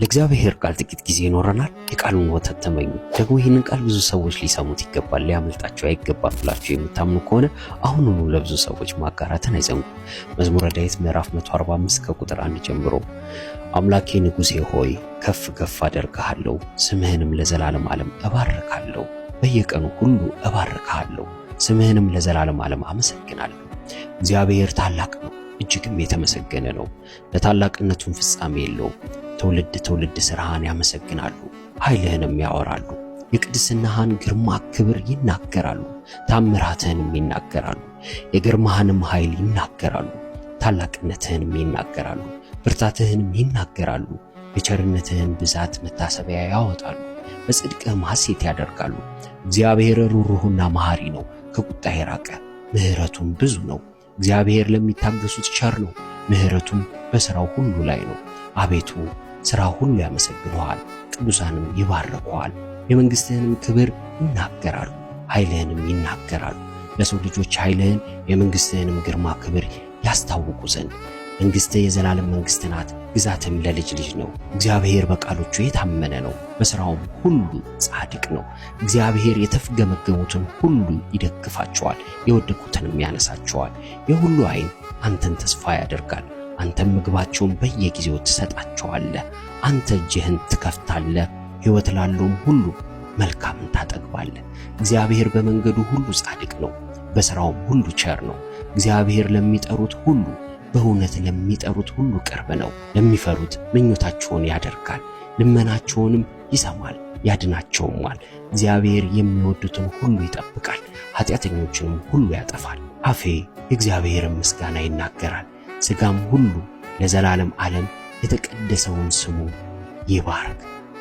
የእግዚአብሔር ቃል ጥቂት ጊዜ ይኖረናል። የቃሉን ወተት ተመኙ። ደግሞ ይህንን ቃል ብዙ ሰዎች ሊሰሙት ይገባል፣ ሊያመልጣቸው አይገባም ብላችሁ የምታምኑ ከሆነ አሁኑኑ ለብዙ ሰዎች ማጋራትን አይዘንጉ። መዝሙረ ዳዊት ምዕራፍ 145 ከቁጥር 1 ጀምሮ አምላኬ ንጉሴ ሆይ ከፍ ከፍ አደርግሃለሁ፣ ስምህንም ለዘላለም ዓለም እባርካለሁ። በየቀኑ ሁሉ እባርካለሁ፣ ስምህንም ለዘላለም ዓለም አመሰግናለሁ። እግዚአብሔር ታላቅ ነው፣ እጅግም የተመሰገነ ነው። ለታላቅነቱም ፍጻሜ የለውም። ትውልድ ትውልድ ሥራህን ያመሰግናሉ፣ ኃይልህንም ያወራሉ። የቅድስናህን ግርማ ክብር ይናገራሉ፣ ታምራትህንም ይናገራሉ። የግርማህንም ኃይል ይናገራሉ፣ ታላቅነትህንም ይናገራሉ። ብርታትህንም ይናገራሉ። የቸርነትህን ብዛት መታሰቢያ ያወጣሉ፣ በጽድቅህም ሐሴት ያደርጋሉ። እግዚአብሔር ሩሩህና መሐሪ ነው፣ ከቁጣ የራቀ ምሕረቱም ብዙ ነው። እግዚአብሔር ለሚታገሱት ቸር ነው፣ ምሕረቱም በሥራው ሁሉ ላይ ነው። አቤቱ ሥራ ሁሉ ያመሰግኑሃል፣ ቅዱሳንም ይባርኩሃል። የመንግሥትህንም ክብር ይናገራሉ፣ ኃይልህንም ይናገራሉ። ለሰው ልጆች ኃይልህን የመንግሥትህንም ግርማ ክብር ያስታውቁ ዘንድ። መንግሥትህ የዘላለም መንግሥት ናት፣ ግዛትም ለልጅ ልጅ ነው። እግዚአብሔር በቃሎቹ የታመነ ነው፣ በሥራውም ሁሉ ጻድቅ ነው። እግዚአብሔር የተፍገመገሙትን ሁሉ ይደግፋቸዋል፣ የወደቁትንም ያነሳቸዋል። የሁሉ ዓይን አንተን ተስፋ ያደርጋል፣ አንተም ምግባቸውን በየጊዜው ትሰጣቸዋለህ። አንተ እጅህን ትከፍታለህ፣ ሕይወት ላለውም ሁሉ መልካምን ታጠግባለህ። እግዚአብሔር በመንገዱ ሁሉ ጻድቅ ነው፣ በሥራውም ሁሉ ቸር ነው። እግዚአብሔር ለሚጠሩት ሁሉ በእውነት ለሚጠሩት ሁሉ ቅርብ ነው። ለሚፈሩት ምኞታቸውን ያደርጋል፣ ልመናቸውንም ይሰማል ያድናቸውማል። እግዚአብሔር የሚወዱትን ሁሉ ይጠብቃል፣ ኃጢአተኞችንም ሁሉ ያጠፋል። አፌ የእግዚአብሔርን ምስጋና ይናገራል፣ ሥጋም ሁሉ ለዘላለም ዓለም የተቀደሰውን ስሙ ይባርክ።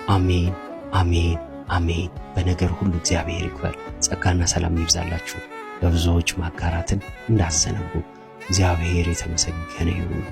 አሜን፣ አሜን፣ አሜን። በነገር ሁሉ እግዚአብሔር ይክበር። ጸጋና ሰላም ይብዛላችሁ። ለብዙዎች ማጋራትን እንዳዘነጉ እግዚአብሔር የተመሰገነ ይሁን።